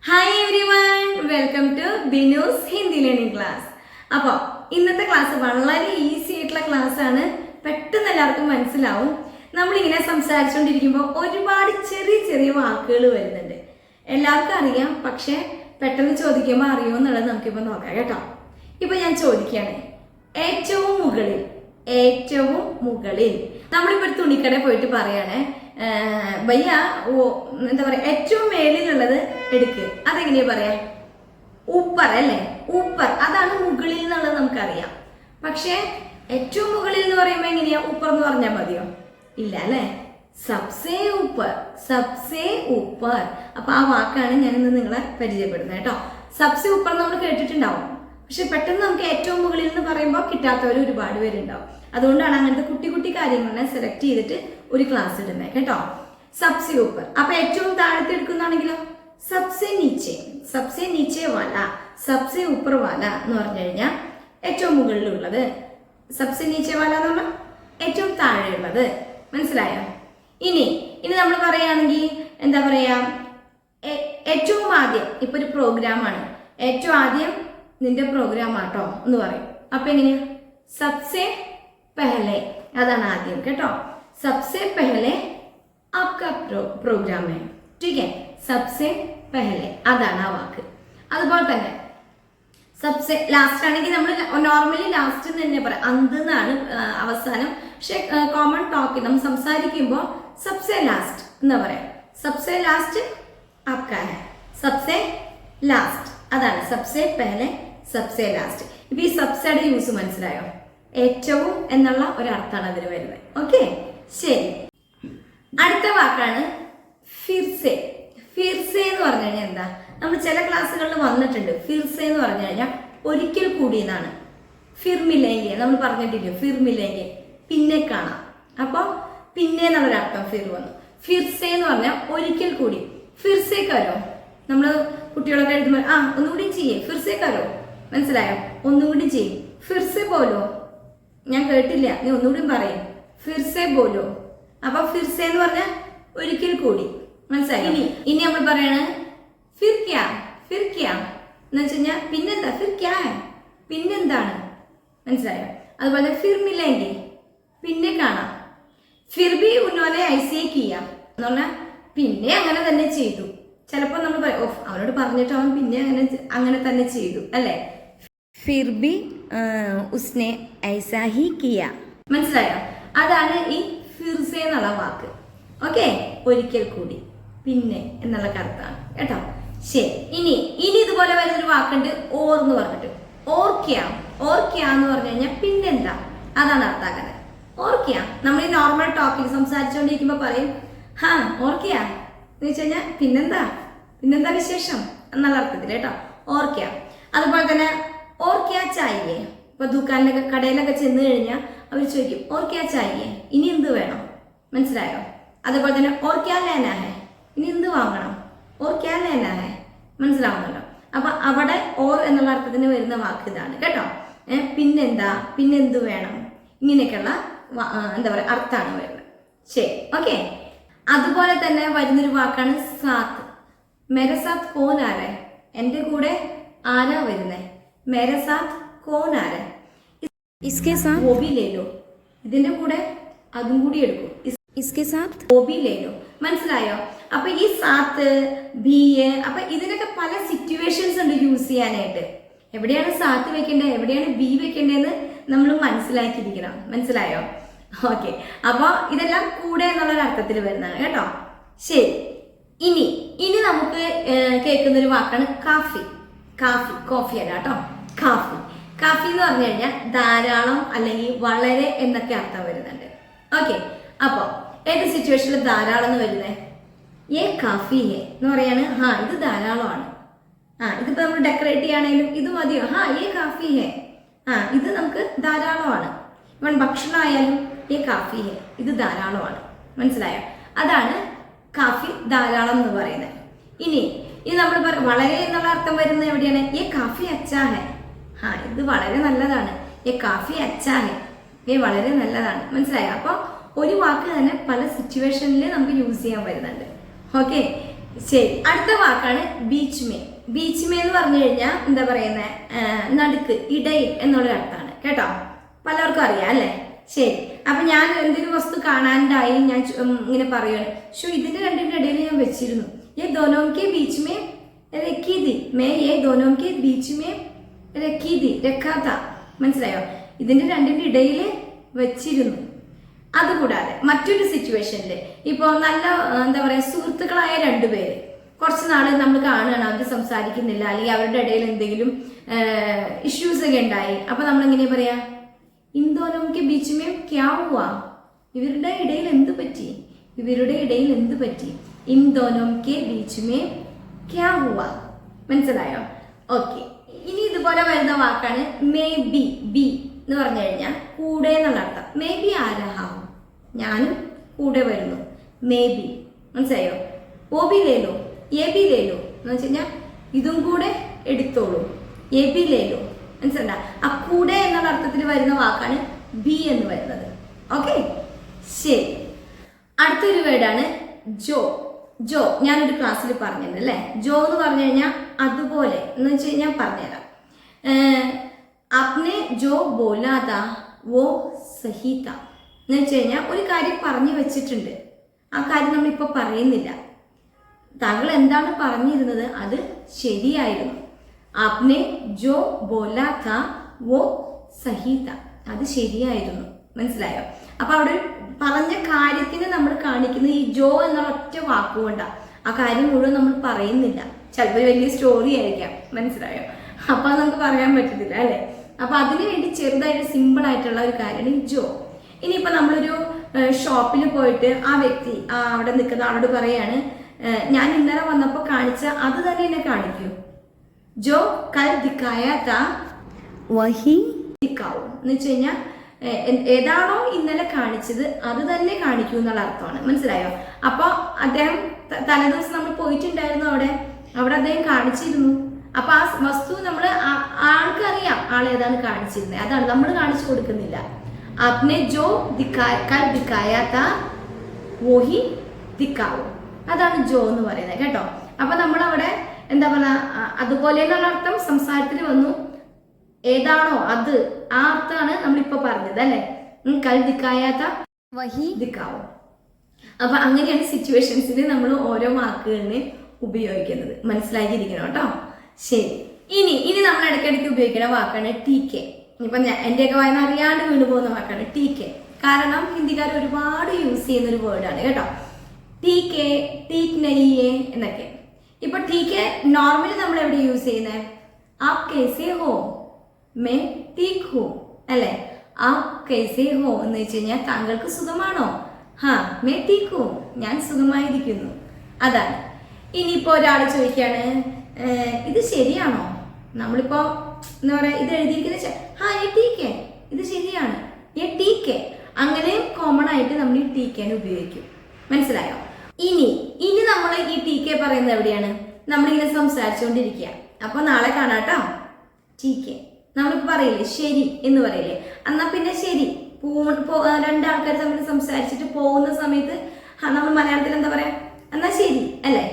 Hi everyone, welcome to Binu's Hindi learning class. അപ്പോൾ ഇന്നത്തെ class വളരെ ഈസി ആയിട്ടുള്ള ക്ലാസ് ആണ്. പെട്ടെന്ന് എല്ലാവർക്കും മനസ്സിലാവും. നമ്മളിങ്ങനെ സംസാരിച്ചുകൊണ്ടിരിക്കുമ്പോൾ ഒരുപാട് ചെറിയ ചെറിയ വാക്കുകൾ വരുന്നുണ്ട്. എല്ലാവർക്കും അറിയാം, പക്ഷെ പെട്ടെന്ന് ചോദിക്കുമ്പോൾ അറിയുമോ എന്നുള്ളത് നമുക്കിപ്പോൾ നോക്കാം കേട്ടോ. ഇപ്പം ഞാൻ ചോദിക്കുകയാണ്, ഏറ്റവും മുകളിൽ. ഏറ്റവും മുകളിൽ നമ്മളിപ്പോൾ ഒരു തുണിക്കടയിൽ പോയിട്ട് പറയാണ്, ഭയ്യ എന്താ പറയാ, ഏറ്റവും മേളിലുള്ളത് എടുക്ക്. അതെങ്ങനെയാ പറയാ? ഊപ്പർ അല്ലേ? ഊപ്പർ, അതാണ് മുകളിൽ എന്നുള്ളത് നമുക്കറിയാം. പക്ഷെ ഏറ്റവും മുകളിൽ എന്ന് പറയുമ്പോൾ എങ്ങനെയാ? ഊപ്പർ എന്ന് പറഞ്ഞാൽ മതിയോ? ഇല്ല അല്ലേ? സബ്സേ ഊപ്പർ, സബ്സേ ഊപ്പർ. അപ്പൊ ആ വാക്കാണ് ഞാൻ ഇന്ന് നിങ്ങളെ പരിചയപ്പെടുന്നത് കേട്ടോ. സബ്സേ ഊപ്പർ നമ്മൾ കേട്ടിട്ടുണ്ടാവും, പക്ഷെ പെട്ടെന്ന് നമുക്ക് ഏറ്റവും മുകളിൽ എന്ന് പറയുമ്പോൾ കിട്ടാത്തവർ ഒരുപാട് പേരുണ്ടാവും. അതുകൊണ്ടാണ് അങ്ങനത്തെ കുട്ടി കുട്ടി കാര്യങ്ങളെ സെലക്ട് ചെയ്തിട്ട് ഒരു ക്ലാസ് ഇടുന്നത് കേട്ടോ. സബ്സെ ഊപ്പർ. അപ്പൊ ഏറ്റവും താഴത്തെ എടുക്കുന്നതാണെങ്കിലോ സബ്സെ നീച്ചെ, സബ്സെ നീച്ചെ വാല, സബ്സെ ഊപ്പർ വാല എന്ന് പറഞ്ഞു കഴിഞ്ഞാൽ ഏറ്റവും മുകളിലുള്ളത്. സബ്സെ നീച്ചെ വാല എന്ന് പറഞ്ഞാൽ ഏറ്റവും താഴെയുള്ളത്. മനസ്സിലായോ? ഇനി നമ്മൾ പറയുകയാണെങ്കിൽ എന്താ പറയാ, ഏറ്റവും ആദ്യം ഇപ്പൊ ഒരു പ്രോഗ്രാമാണ്, ഏറ്റവും ആദ്യം നിന്റെ പ്രോഗ്രാം ആട്ടോ എന്ന് പറയും. അപ്പൊ എങ്ങനെയാ? സബ്സെ പെഹലെ, അതാണ് ആദ്യം കേട്ടോ. सबसे पहले आपका प्रोग्राम है, ठीक है? सबसे पहले അതാണ് ആ വാക്ക്. അതുപോലെ തന്നെ സബ്സെ ലാസ്റ്റ് ആണെങ്കിൽ നമ്മൾ നോർമലി ലാസ്റ്റ് തന്നെ പറയാം, അന്തെന്നാണ് അവസാനം. പക്ഷെ കോമൺ ടോക്കിൽ നമ്മൾ സംസാരിക്കുമ്പോൾ സബ്സെ ലാസ്റ്റ് എന്ന് പറയാം. Sabse last ആപ്കാ high, Sabse last അതാണ്. സബ്സെ പെഹലെ, സബ്സെ ലാസ്റ്റ്. ഇപ്പൊ ഈ സബ്സയുടെ യൂസ് മനസ്സിലായോ? ഏറ്റവും എന്നുള്ള ഒരർത്ഥാണ് അതിന് വരുന്നത്. ഓക്കെ, ശരി. അടുത്ത വാക്കാണ് ഫിർസെ. ഫിർസെ എന്ന് പറഞ്ഞു കഴിഞ്ഞാൽ എന്താ? നമ്മൾ ചില ക്ലാസ്സുകളിൽ വന്നിട്ടുണ്ട്. ഫിർസെ എന്ന് പറഞ്ഞു കഴിഞ്ഞാൽ ഒരിക്കൽ കൂടി എന്നാണ്. ഫിർമില്ലെങ്കിൽ നമ്മൾ പറഞ്ഞിട്ടില്ലേ, ഫിർമില്ലെങ്കിൽ പിന്നെ കാണാം. അപ്പൊ പിന്നെ എന്നുള്ളൊരർത്ഥം ഫിർ വന്നു. ഫിർസെ എന്ന് പറഞ്ഞാൽ ഒരിക്കൽ കൂടി. ഫിർസെ കരോ, നമ്മൾ കുട്ടികളൊക്കെ എഴുതുമ്പോൾ ഒന്നുകൂടി ചെയ്യേ, ഫിർസെ കരോ, മനസ്സിലായോ? ഒന്നുകൂടി ചെയ്യും. ഫിർസെ പോലോ, ഞാൻ കേട്ടില്ല, നീ ഒന്നുകൂടി പറയും. ഫിർസെ ബോലോ. അപ്പൊ ഫിർസെ എന്ന് പറഞ്ഞാൽ ഒരിക്കൽ കൂടി, മനസ്സിലായി? ഇനി നമ്മൾ പറയണ ഫിർക്യാ, ഫിർക്യാ എന്ന് വെച്ച് കഴിഞ്ഞാൽ പിന്നെന്താ? ഫിർക്യാ പിന്നെന്താണ്, മനസ്സിലായോ? അതുപോലെ ഫിർമില്ലെങ്കിൽ പിന്നെ കാണാം. ഫിർബി ഉന്നോനെ ഐസേ കിയ എന്ന് പറഞ്ഞാൽ പിന്നെ അങ്ങനെ തന്നെ ചെയ്തു. ചിലപ്പോൾ നമ്മൾ പറയും, ഓ അവനോട് പറഞ്ഞിട്ട് അവൻ പിന്നെ അങ്ങനെ തന്നെ ചെയ്തു അല്ലേ? ഫിർബി ഉസ്നെ ഐസാ ഹി കിയ, മനസ്സിലായോ? അതാണ് ഈ ഫിർസെ എന്നുള്ള വാക്ക്. ഓക്കെ, ഒരിക്കൽ കൂടി, പിന്നെ എന്നുള്ള അർത്ഥമാണ് കേട്ടോ. ശരി, ഇനി ഇതുപോലെ വരുന്നൊരു വാക്കുണ്ട്, ഓർ എന്ന് പറഞ്ഞിട്ട്. ഓർക്യാ, ഓർക്യാ എന്ന് പറഞ്ഞു കഴിഞ്ഞാൽ പിന്നെന്താ, അതാണ് അർത്ഥാക്കുന്നത്. ഓർക്യാ നമ്മൾ ഈ നോർമൽ ടോക്കിൽ സംസാരിച്ചുകൊണ്ടിരിക്കുമ്പോൾ പറയും, ഹാ ഓർക്യാ എന്ന് വെച്ച് കഴിഞ്ഞാൽ പിന്നെന്താ വിശേഷം എന്നുള്ള അർത്ഥത്തിൽ കേട്ടോ. ഓർക്യാ. അതുപോലെ തന്നെ ഓർക്യാ ചായേ. ഇപ്പൊ ദുക്കാനിലൊക്കെ കടയിലൊക്കെ ചെന്ന് കഴിഞ്ഞാൽ അവർ ചോദിക്കും ഓർക്യാ ചായേ, ഇനി എന്ത് വേണം, മനസ്സിലായോ? അതുപോലെ തന്നെ ഓർക്യാ ലേനാ ഹേ, ഇനി എന്ത് വാങ്ങണം, ഓർക്യാ ലേനാ ഹേ, മനസ്സിലാവുന്നുണ്ടോ? അപ്പൊ അവിടെ ഓർ എന്നുള്ള അർത്ഥത്തിന് വരുന്ന വാക്ക് ഇതാണ് കേട്ടോ. പിന്നെന്താ, പിന്നെന്ത് വേണം, ഇങ്ങനെയൊക്കെയുള്ള എന്താ പറയാ അർത്ഥാണ് വരുന്നത്. ശരി, ഓക്കെ. അതുപോലെ തന്നെ വരുന്നൊരു വാക്കാണ് സാത്ത്. മേരെ സാത്ത് കോൻ ആരേ, എന്റെ കൂടെ ആരാ വരുന്നേ? മേരെ സാത്ത് കോൻ ആരേ, ഇസ്കെ സാത്ത് വോ ഭി ലേ ലോ, ഇതിന്റെ കൂടെ അതും കൂടി എടുക്കും. ഇസ്കെ സാത്ത് വോ ഭി ലേ ലോ, മനസ്സിലായോ? അപ്പൊ ഈ സാത്ത് ഭി, അപ്പൊ ഇതിനൊക്കെ പല സിറ്റുവേഷൻസ് ഉണ്ട് യൂസ് ചെയ്യാനായിട്ട്. എവിടെയാണ് സാത്ത് വെക്കേണ്ടത്, എവിടെയാണ് ബി വെക്കേണ്ടതെന്ന് നമ്മൾ മനസ്സിലാക്കിയിരിക്കണം, മനസ്സിലായോ? ഓക്കെ, അപ്പൊ ഇതെല്ലാം കൂടെ എന്നുള്ള അർത്ഥത്തിൽ വരുന്നതാണ് കേട്ടോ. ശരി, ഇനി നമുക്ക് കേൾക്കുന്നൊരു വാക്കാണ് കാഫി. കാഫി, കോഫി അല്ല കേട്ടോ, കാഫി. കാഫി എന്ന് പറഞ്ഞു കഴിഞ്ഞാൽ ധാരാളം അല്ലെങ്കിൽ വളരെ എന്നൊക്കെ അർത്ഥം വരുന്നുണ്ട്. ഓക്കെ, അപ്പൊ ഏത് സിറ്റുവേഷനിൽ ധാരാളം എന്ന് വരുന്നത്? ഏ കാഫി ഹേ എന്ന് പറയാണ്, ഇത് ധാരാളമാണ്. ഇതിപ്പോ നമ്മൾ ഡെക്കറേറ്റ് ചെയ്യുകയാണെങ്കിലും ഇത് മതിയോ? ഏ കാഫി ഹേ, ഇത് നമുക്ക് ധാരാളമാണ്. ഇവൻ ഭക്ഷണമായാലും ഏ കാഫി ഹേ, ഇത് ധാരാളമാണ്, മനസ്സിലായോ? അതാണ് കാഫി, ധാരാളം എന്ന് പറയുന്നത്. ഇനി നമ്മൾ വളരെ എന്നുള്ള അർത്ഥം വരുന്നത് എവിടെയാണ്? ഏ കാഫി അച്ചാ ഹേ, ഇത് വളരെ നല്ലതാണ്. ഏ കാഫി അച്ചാ ഹേ, വളരെ നല്ലതാണ്, മനസ്സിലായോ? അപ്പൊ ഒരു വാക്ക് തന്നെ പല സിറ്റുവേഷനിൽ നമുക്ക് യൂസ് ചെയ്യാൻ വരുന്നുണ്ട്. ഓക്കെ, ശരി, അടുത്ത വാക്കാണ് ബീച്ച് മേ. ബീച്ച് മേ എന്ന് പറഞ്ഞു കഴിഞ്ഞാൽ എന്താ പറയുന്നത്, നടുക്ക്, ഇടയിൽ എന്നുള്ളൊരു അർത്ഥമാണ് കേട്ടോ. പലർക്കും അറിയാം അല്ലേ? ശരി, അപ്പൊ ഞാൻ എന്തെങ്കിലും വസ്തു കാണാണ്ടായി ഞാൻ ഇങ്ങനെ പറയുകയാണ്, ഇതിന്റെ രണ്ടിന്റെ ഇടയിൽ ഞാൻ വെച്ചിരുന്നു. ये दोनों के बीच में रखी थी, मैं ये दोनों के बीच में रखी थी, रखा था. മനസ്സിലായോ? ഇതിന്റെ രണ്ടിന്റെ ഇടയിൽ വെച്ചിരുന്നു. അതുകൂടാതെ മറ്റൊരു സിറ്റുവേഷനിൽ ഇപ്പോൾ നല്ല എന്താ പറയാ സുഹൃത്തുക്കളായ രണ്ടുപേര് കുറച്ച് നാൾ നമ്മൾ കാണുകയാണ്, അവർ സംസാരിക്കുന്നില്ല, അല്ലെങ്കിൽ അവരുടെ ഇടയിൽ എന്തെങ്കിലും ഇഷ്യൂസ് ഒക്കെ ഉണ്ടായി. അപ്പൊ നമ്മൾ എങ്ങനെയാ പറയാ, ഇൻ ദോനോ കെ ബീച്ച് മേ ക്യാ ഹുവാ, ഇവരുടെ ഇടയിൽ എന്ത് പറ്റി, ഇവരുടെ ഇടയിൽ എന്ത് പറ്റി, ഇൻ ദോനോ കെ ബീച്ച് മേ ക്യാ ഹുവാ. മനസ്സിലായോ? ഓക്കെ. ഇനി ഇതുപോലെ വരുന്ന വാക്കാണ് മേ ബി. ബി എന്ന് പറഞ്ഞു കഴിഞ്ഞാൽ കൂടെ എന്നുള്ള അർത്ഥം. മേ ബി ആരഹാവും, ഞാനും കൂടെ വരുന്നു, മേ ബി. മനസ്സിലായോ? ഓ ബി ലേലോ, എ ബി ലേലോ എന്ന് വെച്ച് കഴിഞ്ഞാൽ ഇതും കൂടെ എടുത്തോളൂ, എ ബി ലേലോ. മനസ്സിലാ? ആ കൂടെ എന്നുള്ള അർത്ഥത്തിൽ വരുന്ന വാക്കാണ് ബി എന്ന് വരുന്നത്. ഓക്കെ, ശരി. അടുത്തൊരു വേർഡാണ് ജോ. ജോ ഞാനൊരു ക്ലാസ്സിൽ പറഞ്ഞിട്ടുണ്ട് അല്ലേ. ജോ എന്ന് പറഞ്ഞു കഴിഞ്ഞാൽ അതുപോലെ എന്ന് വെച്ച് കഴിഞ്ഞാൽ പറഞ്ഞുതരാം. आपने जो बोला था वो सही था എന്ന് വെച്ച് കഴിഞ്ഞാൽ ഒരു കാര്യം പറഞ്ഞു വെച്ചിട്ടുണ്ട്, ആ കാര്യം നമ്മളിപ്പോൾ പറയുന്നില്ല. താങ്കൾ എന്താണ് പറഞ്ഞിരുന്നത് അത് ശരിയായിരുന്നു. आपने जो बोला था वो सही था, അത് ശരിയായിരുന്നു. മനസ്സിലായോ? അപ്പൊ അവിടെ പറഞ്ഞ കാര്യത്തിന് നമ്മൾ കാണിക്കുന്ന ഈ ജോ എന്ന ഒറ്റ വാക്കുകൊണ്ടാണ്. ആ കാര്യം മുഴുവൻ നമ്മൾ പറയുന്നില്ല. ചിലപ്പോൾ വലിയ സ്റ്റോറി ആയിരിക്കാം. മനസ്സിലായോ? അപ്പൊ നമുക്ക് പറയാൻ പറ്റത്തില്ല അല്ലെ. അപ്പൊ അതിനു വേണ്ടി ചെറുതായിട്ട് സിമ്പിൾ ആയിട്ടുള്ള ഒരു കാര്യമാണ് ഈ ജോ. ഇനിയിപ്പോ നമ്മളൊരു ഷോപ്പിൽ പോയിട്ട് ആ വ്യക്തി അവിടെ നിൽക്കുന്ന ആളോട് പറയാണ്, ഞാൻ ഇന്നലെ വന്നപ്പോൾ കാണിച്ച അത് തന്നെ എന്നെ കാണിക്കൂ. ജോ കൽ ദിക്കായ താ വഹി ദിക്കാവൂ എന്ന് വെച്ച് കഴിഞ്ഞാൽ ഏതാണോ ഇന്നലെ കാണിച്ചത് അത് തന്നെ കാണിക്കൂ എന്നുള്ള അർത്ഥമാണ്. മനസ്സിലായോ? അപ്പൊ അദ്ദേഹം തലേദിവസം നമ്മൾ പോയിട്ടുണ്ടായിരുന്നു, അവിടെ അദ്ദേഹം കാണിച്ചിരുന്നു. അപ്പൊ ആ വസ്തു നമ്മൾ ആൾക്കറിയാം ആളേതാണ് കാണിച്ചിരുന്നത്, അതാണ് നമ്മൾ കാണിച്ചു കൊടുക്കുന്നില്ല. आपने जो कल दिखाया था वही दिखाओ, അതാണ് ജോ എന്ന് പറയുന്നത് കേട്ടോ. അപ്പൊ നമ്മളവിടെ എന്താ പറയാ, അതുപോലെ എന്നുള്ള അർത്ഥം സംസാരത്തിൽ വന്നു. ഏതാണോ അത്, ആ അർത്ഥമാണ് നമ്മളിപ്പോ പറഞ്ഞത് അല്ലെ. കൽ ദിക്കായ താ വഹി ദിക്കാവോ. അപ്പൊ അങ്ങനെയാണ് സിറ്റുവേഷൻസിൽ നമ്മൾ ഓരോ വാക്കുകളിനെ ഉപയോഗിക്കുന്നത്. മനസ്സിലാക്കിയിരിക്കണം കേട്ടോ. ശരി, ഇനി നമ്മൾ ഇടയ്ക്കിടയ്ക്ക് ഉപയോഗിക്കുന്ന വാക്കാണ് ടി കെ. ഇപ്പൊ എന്റെയൊക്കെ വായന അറിയാണ്ട് വീണ് പോകുന്ന വാക്കാണ് ടി കെ. കാരണം ഹിന്ദിക്കാർ ഒരുപാട് യൂസ് ചെയ്യുന്ന ഒരു വേർഡാണ് കേട്ടോ. ടി കെ, ടീക് നഹിയേ എന്നൊക്കെ. ഇപ്പൊ ടി കെ നോർമലി നമ്മൾ എവിടെ യൂസ് ചെയ്യുന്നത്, ആപ് കൈസേ ഹോ, മേ ടീക് ഹോ അല്ലെ. ആപ് കൈസേ ഹോ എന്ന് വെച്ച് കഴിഞ്ഞാൽ താങ്കൾക്ക് സുഖമാണോ, ഹാ മേ ടീക് ഹോ, ഞാൻ സുഖമായിരിക്കുന്നു, അതാണ്. ഇനിയിപ്പോ ഒരാൾ ചോദിക്കാണ്, ഇത് ശരിയാണോ, നമ്മളിപ്പോ എന്താ പറയാ ഇത് എഴുതിയിരിക്കുന്ന ഹാ ഏ ടീക്കേ, ഇത് ശരിയാണ്, ഏ ടീക്കേ. അങ്ങനെയും കോമൺ ആയിട്ട് നമ്മൾ ഈ ടീക്കേനെ ഉപയോഗിക്കും. മനസ്സിലായോ? ഇനി നമ്മൾ ഈ ടീക്കേ പറയുന്നത് എവിടെയാണ്, നമ്മളിങ്ങനെ സംസാരിച്ചുകൊണ്ടിരിക്കുക. അപ്പൊ നാളെ കാണാട്ടോ, ടീക്കേ. നമ്മളിപ്പോ പറയില്ലേ ശരി എന്ന് പറയില്ലേ, എന്നാ പിന്നെ ശരി. രണ്ടാൾക്കാർ തമ്മിൽ സംസാരിച്ചിട്ട് പോകുന്ന സമയത്ത് നമ്മൾ മലയാളത്തിൽ എന്താ പറയാ, എന്നാ ശരി അല്ലേ.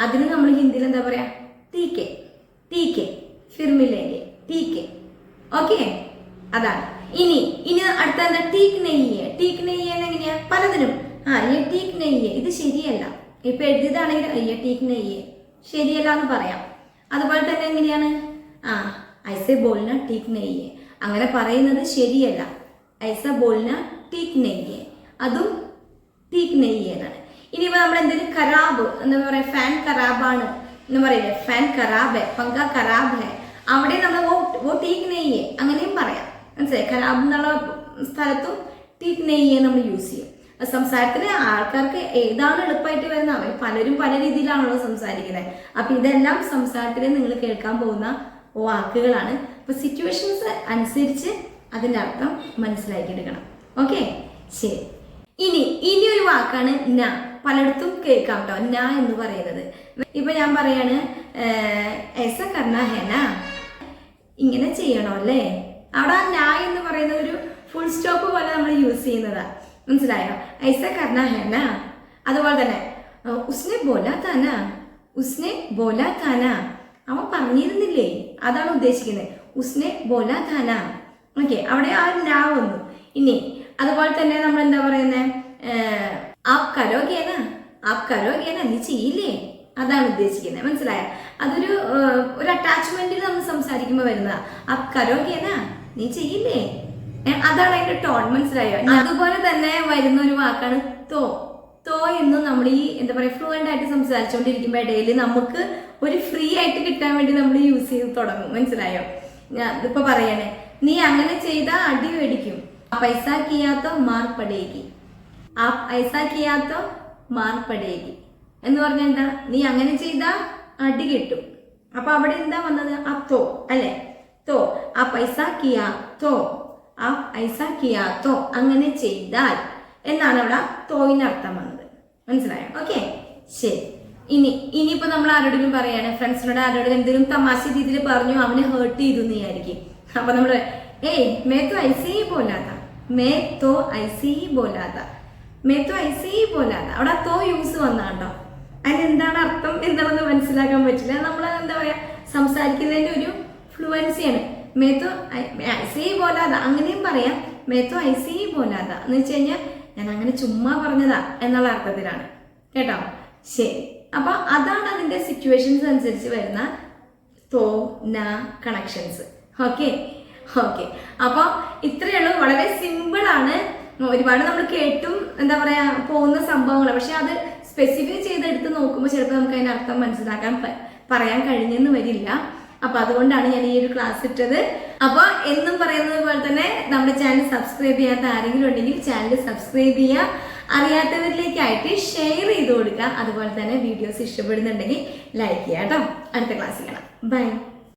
അതിന് നമ്മൾ ഹിന്ദിയിൽ എന്താ പറയാ, ടീക്കേ. ടീക്കേ ഫിർ മിലേംഗെ, ടീക്കേ. ഓക്കെ, അതാണ്. ഇനി അടുത്ത എന്താ, ടീക് നെയ്യേ. ടീക് നെയ്യേ എങ്ങനെയാ, പലതിനും ഈ ടീക് നെയ്യേ ഇത് ശരിയല്ല. ഇപ്പൊ എഴുതിയതാണെങ്കിൽ അയ്യ ടീക് നെയ്യേ ശരിയല്ല എന്ന് പറയാം. അതുപോലെ തന്നെ എങ്ങനെയാണ്, ഐസെ ബോൾന ടീക് നെയ്യേ, അങ്ങനെ പറയുന്നത് ശരിയല്ല. ഐസ ബോൾന ടീക് നെയ്യേ, അതും ടീക് നെയ്യേ എന്നാണ്. ഇനിയിപ്പോ നമ്മൾ എന്തെങ്കിലും ഖരാബ് എന്താ പറയാ, ഫാൻ ഖരാബാണ് എന്ന് പറയില്ലേ, ഫാൻ ഖരാബ് ഹെ, പങ്ക ഖരാബ് ഹെ, അവിടെ നമ്മൾ വോ ടീക് നെയ്യേ അങ്ങനെയും പറയാം. മനസ്സിലായി? ഖരാബ് എന്നുള്ള സ്ഥലത്തും ടീക് നെയ്യേ നമ്മൾ യൂസ് ചെയ്യും. സംസാരത്തിന് ആൾക്കാർക്ക് ഏതാണ് എളുപ്പമായിട്ട് വരുന്നത്, അവർ പലരും പല രീതിയിലാണല്ലോ സംസാരിക്കുന്നത്. അപ്പൊ ഇതെല്ലാം സംസാരത്തിൽ നിങ്ങൾ കേൾക്കാൻ പോകുന്ന വാക്കുകളാണ്. അപ്പൊ സിറ്റുവേഷൻസ് അനുസരിച്ച് അതിന്റെ അർത്ഥം മനസ്സിലാക്കിയെടുക്കണം. ഓക്കെ, ശരി. ഇനി ഒരു വാക്കാണ് ന. പലയിടത്തും കേൾക്കാം കേട്ടോ ന എന്ന് പറയുന്നത്. ഇപ്പൊ ഞാൻ പറയാണ്, എസ കർണ ഹെന, ഇങ്ങനെ ചെയ്യണോ അല്ലേ. അവിടെ ആ ന എന്ന് പറയുന്ന ഒരു ഫുൾ സ്റ്റോപ്പ് പോലെ നമ്മൾ യൂസ് ചെയ്യുന്നതാ. മനസ്സിലായോ? ഐസ കർണ ഹെന. അതുപോലെ തന്നെ ഉസ്നെ ബോലാ താന, ഉസ്നെ ബോലാ ഥാന, അവൻ പറഞ്ഞിരുന്നില്ലേ, അതാണ് ഉദ്ദേശിക്കുന്നത്. ഉസ്നെ ബോലാ ഥാന. ഓക്കെ, അവിടെ ആ നാ വന്നു. ഇനി അതുപോലെ തന്നെ നമ്മൾ എന്താ പറയുന്നത്, ആപ് കരോഗേന, ആപ് കരോഗേന, നീ ചെയ്യില്ലേ, അതാണ് ഉദ്ദേശിക്കുന്നത്. മനസ്സിലായ? അതൊരു അറ്റാച്ച്മെന്റിൽ നമ്മൾ സംസാരിക്കുമ്പോൾ വരുന്നതാ. ആപ് കരോഗേന, നീ ചെയ്യില്ലേ, അതാണ് അതിന്റെ ടോൺ. മനസ്സിലായോ? അതുപോലെ തന്നെ വരുന്ന ഒരു വാക്കാണ് തോ. തോ എന്നും നമ്മൾ ഈ എന്താ പറയുക ഫ്ലുവൻ്റ് ആയിട്ട് സംസാരിച്ചുകൊണ്ടിരിക്കുമ്പോൾ ഇടയിൽ നമുക്ക് ഒരു ഫ്രീ ആയിട്ട് കിട്ടാൻ വേണ്ടി നമ്മൾ യൂസ് ചെയ്ത് തുടങ്ങും. മനസ്സിലായോ? ഞാൻ ഇതിപ്പോ പറയണേ, നീ അങ്ങനെ ചെയ്താൽ അടി മേടിക്കും. പൈസ കിയാത്തോ മാർ പടേകി, ആ പൈസ കിയാത്തോ മാർ പടേകി എന്ന് പറഞ്ഞാൽ എന്താ, നീ അങ്ങനെ ചെയ്താൽ അടി കിട്ടും. അപ്പൊ അവിടെ എന്താ വന്നത്, ആ തോ അല്ലെ, തോ ആ പൈസ കിയാത്തോ, ആ പൈസ കിയാത്തോ, അങ്ങനെ ചെയ്താൽ എന്നാണ് അവിടെ തോയിന് അർത്ഥം വന്നത്. മനസ്സിലായോ? ഓക്കെ, ശരി. ഇനിയിപ്പോ നമ്മൾ ആരോടെങ്കിലും പറയാണ്, ഫ്രണ്ട്സിനോട് ആരോടും എന്തെങ്കിലും തമാശ രീതിയിൽ പറഞ്ഞു, അവനെ ഹേർട്ട് ചെയ്തു എന്ന് വിചാരിക്കും. അപ്പൊ നമ്മള് മേ തോ ഐസേ ഹി ബോലാ താ, മേ തോ ഐസേ ഹി ബോലാ താ, മേ തോ ഐസേ ഹി ബോലാ താ. അവിടെ തോ യൂസ് വന്നാണ്ടോ, അതിനെന്താണ് അർത്ഥം എന്താണെന്ന് മനസ്സിലാക്കാൻ പറ്റില്ല. നമ്മൾ എന്താ പറയാ, സംസാരിക്കുന്നതിന്റെ ഒരു ഫ്ലുവൻസിയാണ്. മേ തോ ഐസേ ഹി ബോലാ താ അങ്ങനെയും പറയാം. മേ തോ ഐസേ ഹി ബോലാ താ എന്ന് വെച്ച് കഴിഞ്ഞാൽ ഞാൻ അങ്ങനെ ചുമ്മാ പറഞ്ഞതാ എന്നുള്ള അർത്ഥത്തിലാണ്. കേട്ടോ? ശരി. അപ്പൊ അതാണ് അതിന്റെ സിറ്റുവേഷൻസ് അനുസരിച്ച് വരുന്ന തോ ന കണക്ഷൻസ്. ഓക്കെ, അപ്പൊ ഇത്രയേ ഉള്ളൂ. വളരെ സിമ്പിൾ ആണ്. ഒരുപാട് നമ്മൾ കേട്ടും എന്താ പറയാ പോകുന്ന സംഭവങ്ങൾ, പക്ഷെ അത് സ്പെസിഫൈ ചെയ്തെടുത്ത് നോക്കുമ്പോൾ ചിലപ്പോൾ നമുക്ക് അതിന്റെ അർത്ഥം മനസ്സിലാക്കാൻ പറയാൻ കഴിഞ്ഞെന്ന് വരില്ല. അപ്പൊ അതുകൊണ്ടാണ് ഞാൻ ഈ ഒരു ക്ലാസ് ഇട്ടത്. അപ്പൊ എന്നും പറയുന്നത് പോലെ തന്നെ നമ്മുടെ ചാനൽ സബ്സ്ക്രൈബ് ചെയ്യാത്ത ആരെങ്കിലും ഉണ്ടെങ്കിൽ ചാനൽ സബ്സ്ക്രൈബ് ചെയ്യുക, അറിയാത്തവരിലേക്കായിട്ട് ഷെയർ ചെയ്ത് കൊടുക്കുക. അതുപോലെ തന്നെ വീഡിയോസ് ഇഷ്ടപ്പെടുന്നുണ്ടെങ്കിൽ ലൈക്ക് ചെയ്യാം കേട്ടോ. അടുത്ത ക്ലാസ്സിൽ കാണാം. ബൈ.